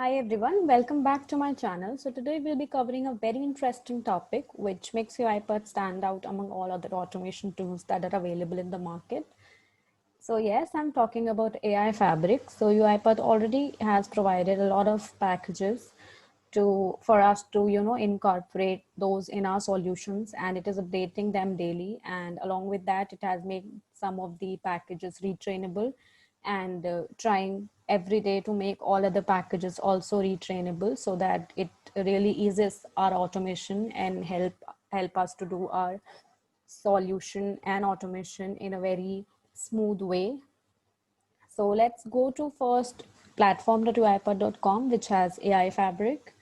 Hi everyone, welcome back to my channel. So today we'll be covering a very interesting topic which makes UiPath stand out among all other automation tools that are available in the market. So yes, I'm talking about AI Fabric. So UiPath already has provided a lot of packages for us to incorporate those in our solutions, and it is updating them daily, and along with that it has made some of the packages retrainable and trying every day to make all other packages also retrainable so that it really eases our automation and help us to do our solution and automation in a very smooth way. So let's go to first platform.uipath.com, which has AI Fabric,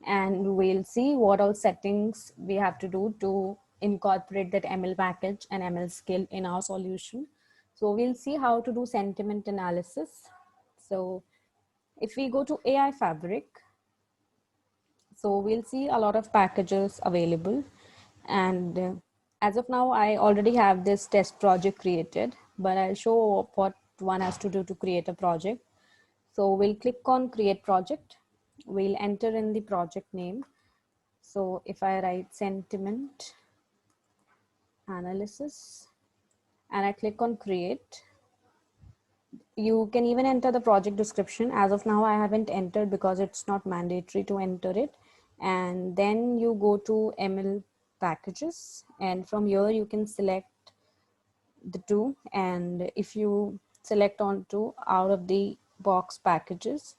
and we'll see what all settings we have to do to incorporate that ML package and ML skill in our solution. So we'll see how to do sentiment analysis. So if we go to AI Fabric, so we'll see a lot of packages available. And as of now, I already have this test project created, but I'll show what one has to do to create a project. So we'll click on create project. We'll enter in the project name. So if I write sentiment analysis and I click on create, you can even enter the project description. As of now, I haven't entered because it's not mandatory to enter it. And then you go to ML packages, and from here you can select the two. And if you select onto out of the box packages,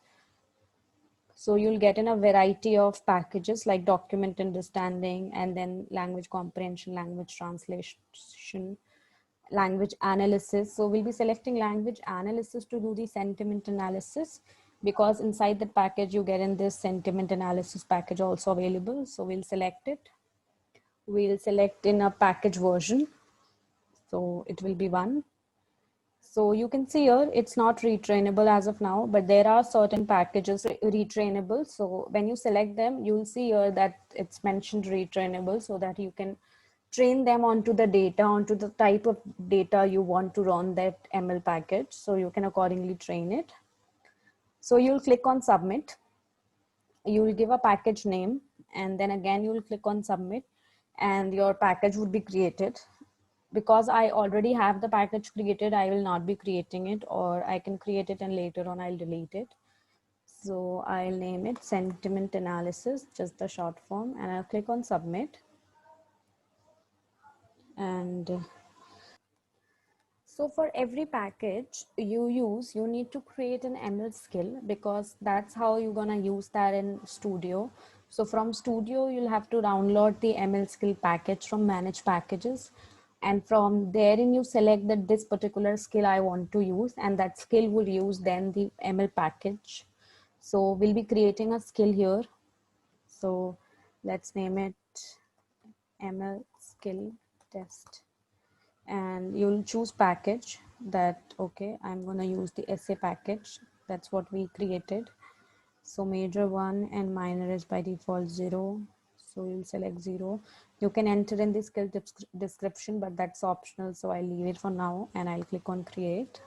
so you'll get in a variety of packages like document understanding, and then language comprehension, language translation, language analysis. So we'll be selecting language analysis to do the sentiment analysis, because inside that package you get in this sentiment analysis package also available. So we'll select it. We'll select in a package version. So it will be 1. So you can see here, it's not retrainable as of now, but there are certain packages retrainable. So when you select them, you'll see here that it's mentioned retrainable, so that you can train them onto the data, onto the type of data you want to run that ML package. So you can accordingly train it. So you'll click on submit. You will give a package name, and then again, you will click on submit, and your package would be created. Because I already have the package created, I will not be creating it, or I can create it and later on I'll delete it. So I'll name it sentiment analysis, just the short form, and I'll click on submit. And so for every package you use, you need to create an ML skill, because that's how you're gonna use that in Studio. So from Studio, you'll have to download the ML skill package from manage packages. And from therein you select that this particular skill I want to use, and that skill will use then the ML package. So we'll be creating a skill here. So let's name it ML skill test, and you'll choose package that, okay, I'm going to use the essay package. That's what we created. So major 1 and minor is by default 0. So you'll select 0. You can enter in the skill description, but that's optional. So I'll leave it for now, and I'll click on create.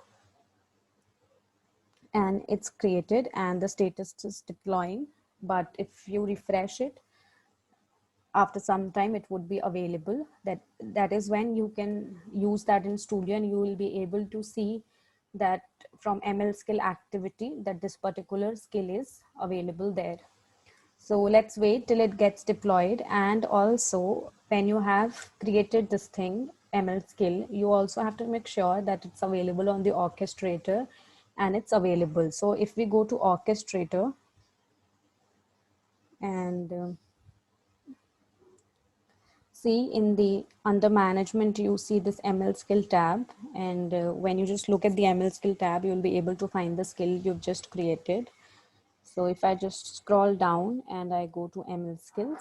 And it's created and the status is deploying. But if you refresh it, after some time it would be available. That is when you can use that in Studio, and you will be able to see that from ML skill activity that this particular skill is available there. So let's wait till it gets deployed. And also, when you have created this thing, ML skill, you also have to make sure that it's available on the orchestrator, and it's available. So if we go to orchestrator, and see in the under management, you see this ML skill tab, and when you just look at the ML skill tab, you'll be able to find the skill you've just created. So if I just scroll down and I go to ML skills,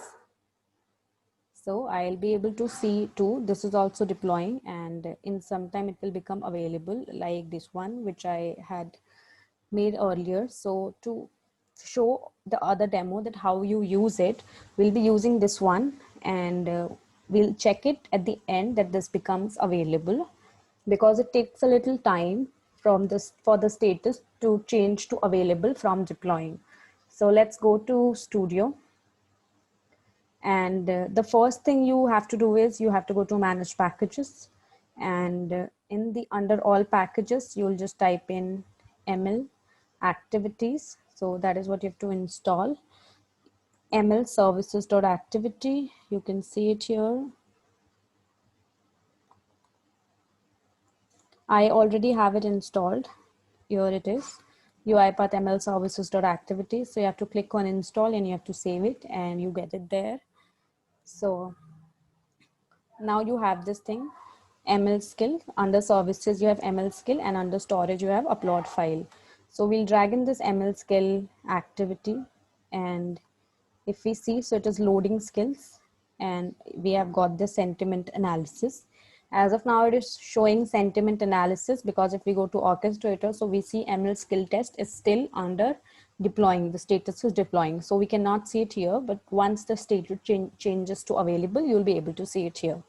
so I'll be able to see too, this is also deploying, and in some time it will become available, like this one which I had made earlier. So to show the other demo that how you use it, we'll be using this one, and we'll check it at the end that this becomes available, because it takes a little time from this for the status to change to available from deploying. So let's go to Studio. And the first thing you have to do is you have to go to manage packages, and in the under all packages you'll just type in ML activities. So that is what you have to install, ML services.activity. You can see it here. I already have it installed. Here it is, UiPath ML services.activity. So you have to click on install and you have to save it and you get it there. So now you have this thing, ML skill. Under services you have ML skill, and under storage you have upload file. So we'll drag in this ML skill activity, and if we see, so it is loading skills, and we have got the sentiment analysis. As of now it is showing sentiment analysis, because if we go to orchestrator, so we see ML skill test is still under deploying, the status is deploying, so we cannot see it here, but once the status changes to available, you'll be able to see it here.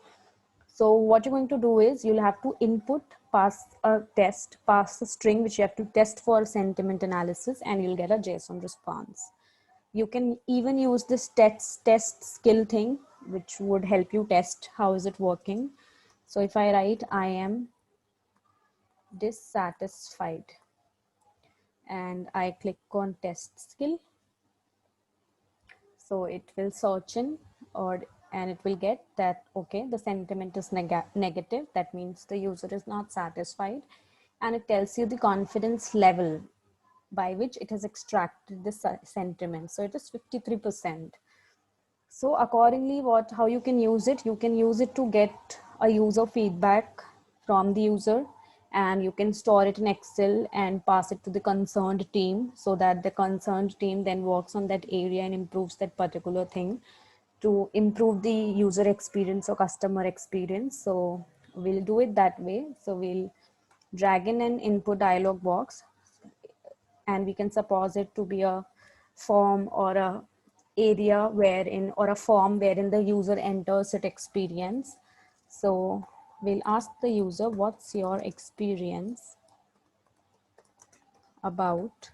So what you're going to do is you'll have to input, pass a test, pass a string which you have to test for sentiment analysis, and you'll get a JSON response. You can even use this test skill thing, which would help you test how is it working. So if I write I am dissatisfied and I click on test skill, so it will search in, or and it will get that okay, the sentiment is negative, that means the user is not satisfied, and it tells you the confidence level by which it has extracted the sentiment. So it is 53%. So accordingly, how you can use it, you can use it to get a user feedback from the user, and you can store it in Excel and pass it to the concerned team, so that the concerned team then works on that area and improves that particular thing to improve the user experience or customer experience. So we'll do it that way. So we'll drag in an input dialog box, and we can suppose it to be a form or a area wherein, or a form wherein the user enters its experience. So we'll ask the user, what's your experience about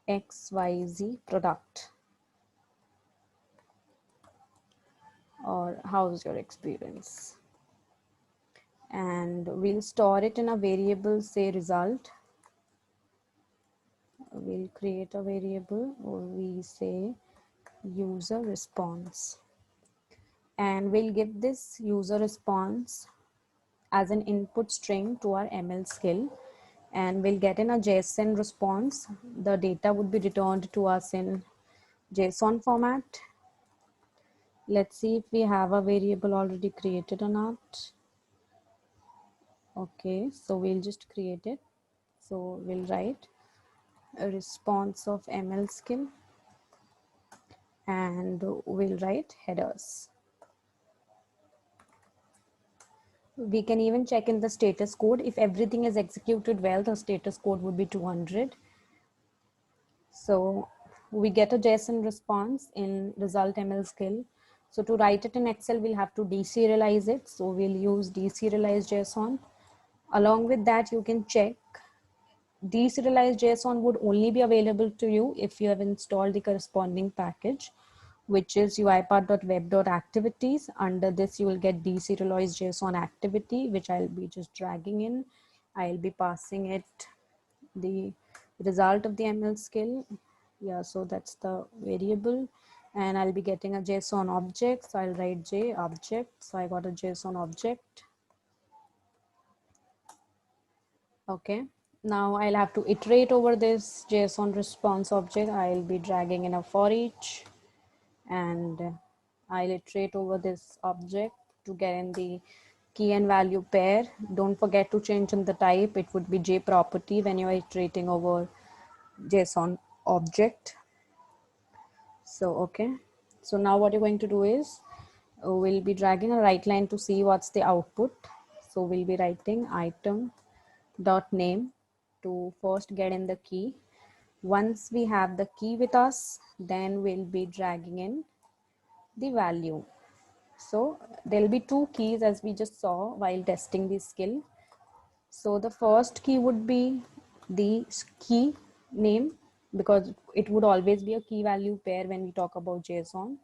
XYZ product, or how's your experience? And we'll store it in a variable, say result. We'll create a variable, or we say user response, and we'll give this user response as an input string to our ML skill, and we'll get in a JSON response. The data would be returned to us in JSON format. Let's see if we have a variable already created or not. Okay, so we'll just create it. So we'll write a response of ML skill, and we'll write headers. We can even check in the status code. If everything is executed well, the status code would be 200. So we get a JSON response in result ML skill. So to write it in Excel, we'll have to deserialize it. So we'll use deserialized JSON. Along with that, you can check deserialized JSON would only be available to you if you have installed the corresponding package, which is uipath.web.activities. Under this, you will get deserialized JSON activity, which I'll be just dragging in. I'll be passing it the result of the ML skill. Yeah, so that's the variable, and I'll be getting a JSON object. So I'll write J object. So I got a JSON object. Okay, now I'll have to iterate over this JSON response object. I'll be dragging in a for each, and I'll iterate over this object to get in the key and value pair. Don't forget to change in the type. It would be J property when you're iterating over JSON object. So, okay. So now what you're going to do is we'll be dragging a right line to see what's the output. So we'll be writing item dot name to first get in the key. Once we have the key with us, then we'll be dragging in the value. So there'll be two keys, as we just saw while testing the skill. So the first key would be the key name, because it would always be a key value pair when we talk about JSON.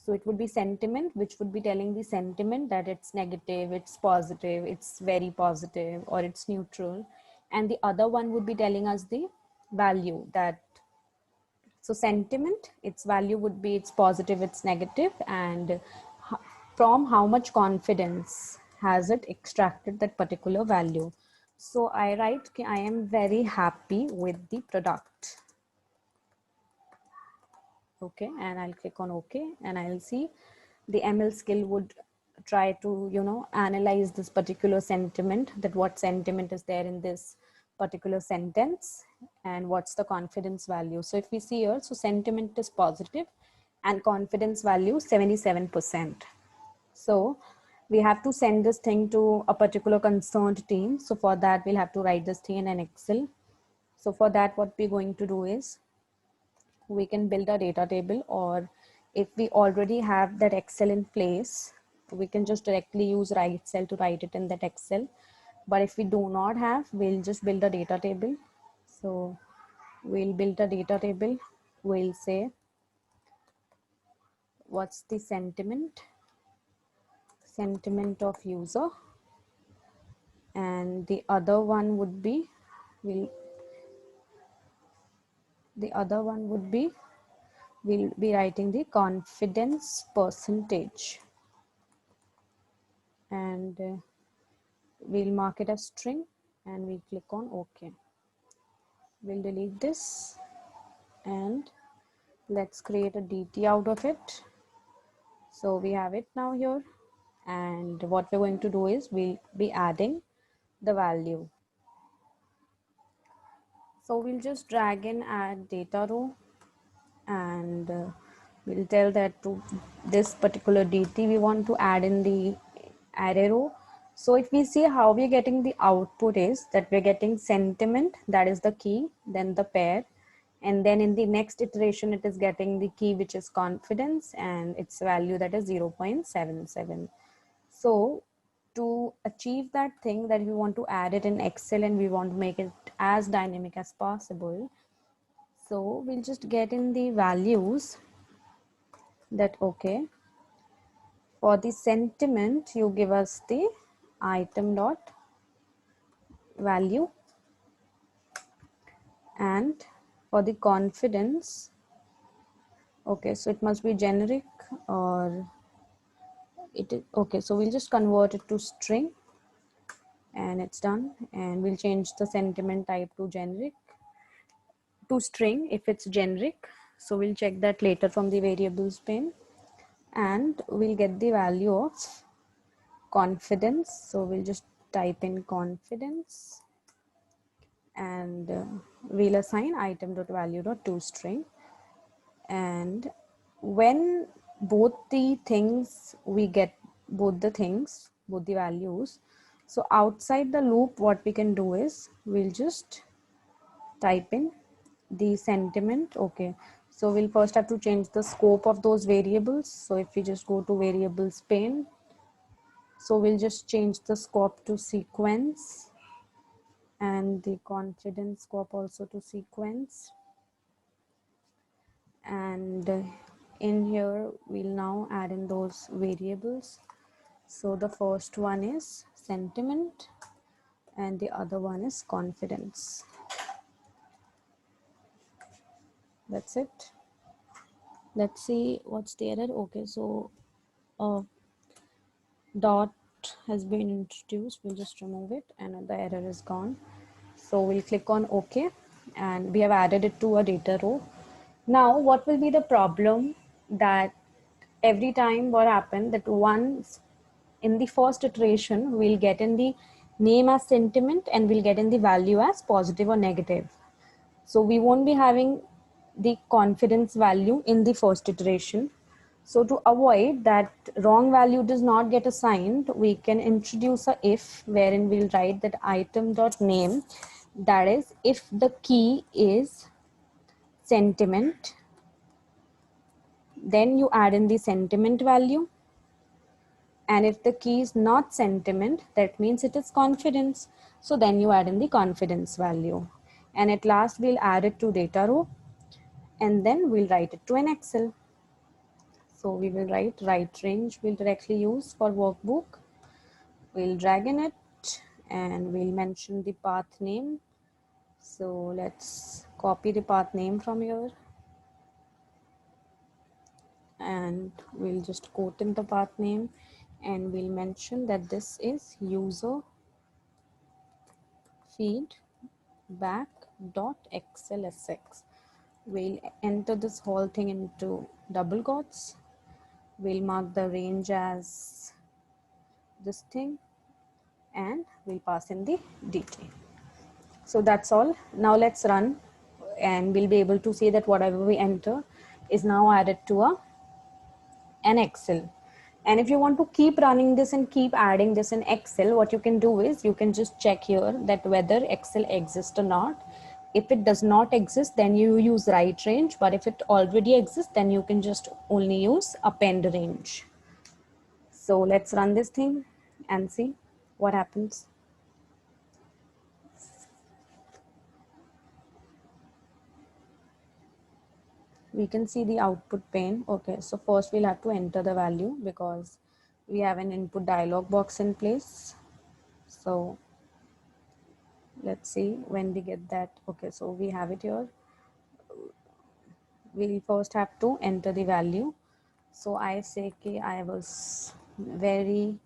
So it would be sentiment, which would be telling the sentiment that it's negative, it's positive, it's very positive, or it's neutral. And the other one would be telling us the value that, so sentiment, its value would be it's positive, it's negative, and from how much confidence has it extracted that particular value. So I write, I am very happy with the product. Okay, and I'll click on OK, and I'll see the ML skill would try to, you know, analyze this particular sentiment, that what sentiment is there in this particular sentence and what's the confidence value. So if we see here, so sentiment is positive and confidence value 77%. So we have to send this thing to a particular concerned team. So for that, we'll have to write this thing in an Excel. So for that, what we're going to do is we can build a data table, or if we already have that Excel in place, we can just directly use write cell to write it in that Excel. But if we do not have, we'll just build a data table. So we'll build a data table. We'll say, what's the sentiment of user, and the other one would be, we'll be writing the confidence percentage, and we'll mark it as string, and we click on OK. We'll delete this, and let's create a DT out of it. So we have it now here, and what we're going to do is we'll be adding the value. So we'll just drag in add data row, and we'll tell that to this particular DT we want to add in the array row. So if we see how we're getting the output is that we're getting sentiment, that is the key, then the pair, and then in the next iteration it is getting the key which is confidence and its value, that is 0.77. So to achieve that thing that we want to add it in Excel and we want to make it as dynamic as possible, so we'll just get in the values that, okay, for the sentiment you give us the item dot value, and for the confidence, okay, so it must be generic, or it is okay, so we'll just convert it to string, and it's done. And we'll change the sentiment type to generic, to string if it's generic. So we'll check that later from the variables pane, and we'll get the value of confidence. So we'll just type in confidence, and we'll assign item dot value dot toString. And when both the things, we get both the things, both the values, so outside the loop what we can do is we'll just type in the sentiment. Okay, so we'll first have to change the scope of those variables. So if we just go to variables pane, so we'll just change the scope to sequence, and the confidence scope also to sequence. And in here we'll now add in those variables. So the first one is sentiment and the other one is confidence. That's it. Let's see what's the error. Okay, so dot has been introduced. We'll just remove it, and the error is gone. So we'll click on OK, and we have added it to a data row. Now what will be the problem, that every time what happened, that once in the first iteration we'll get in the name as sentiment and we'll get in the value as positive or negative. So we won't be having the confidence value in the first iteration. So to avoid that wrong value does not get assigned, we can introduce a if, wherein we'll write that item dot name, that is if the key is sentiment, then you add in the sentiment value, and if the key is not sentiment, that means it is confidence, so then you add in the confidence value. And at last we'll add it to data row, and then we'll write it to an Excel. So we will write right range, we'll directly use for workbook. We'll drag in it and we'll mention the path name. So let's copy the path name from here and we'll just quote in the path name and we'll mention that this is user feedback.xlsx. We'll enter this whole thing into double quotes. We'll mark the range as this thing and we'll pass in the detail. So that's all. Now let's run and we'll be able to see that whatever we enter is now added to an Excel. And if you want to keep running this and keep adding this in Excel, what you can do is you can just check here that whether Excel exists or not. If it does not exist, then you use right range. But if it already exists, then you can just only use append range. So let's run this thing and see what happens. We can see the output pane. Okay, so first we'll have to enter the value because we have an input dialog box in place. So let's see when we get that. Okay, so we have it here. We'll first have to enter the value. So I say I was very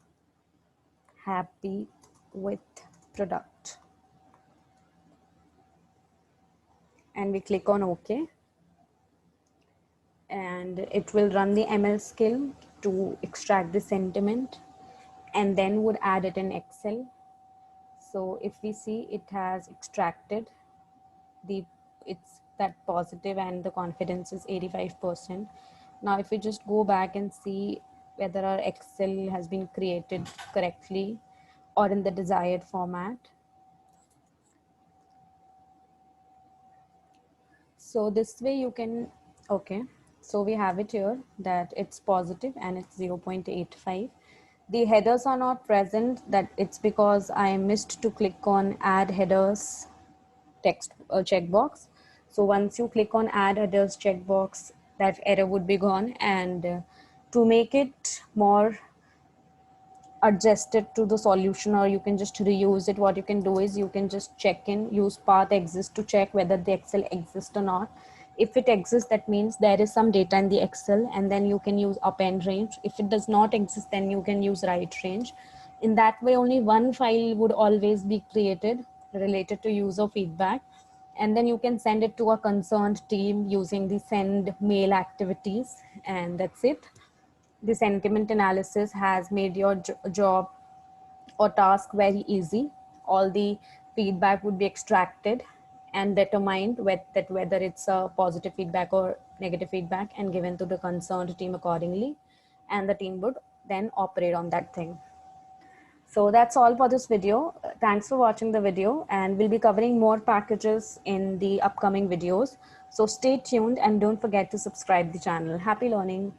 happy with product and we click on OK and it will run the ML skill to extract the sentiment and then would add it in Excel. So if we see, it has extracted it's that positive and the confidence is 85%. Now if we just go back and see whether our Excel has been created correctly or in the desired format. So this way you can, okay, so we have it here that it's positive and it's 0.85. The headers are not present, that it's because I missed to click on add headers text checkbox. So once you click on add headers checkbox, that error would be gone. And to make it more adjusted to the solution, or you can just reuse it, what you can do is you can just check in, use path exist to check whether the Excel exists or not. If it exists, that means there is some data in the Excel, and then you can use append range. If it does not exist, then you can use right range. In that way, only one file would always be created related to user feedback, and then you can send it to a concerned team using the send mail activities, and that's it. The sentiment analysis has made your job or task very easy. All the feedback would be extracted and determined whether it's a positive feedback or negative feedback and given to the concerned team accordingly. And the team would then operate on that thing. So that's all for this video. Thanks for watching the video, and we'll be covering more packages in the upcoming videos. So stay tuned and don't forget to subscribe the channel. Happy learning.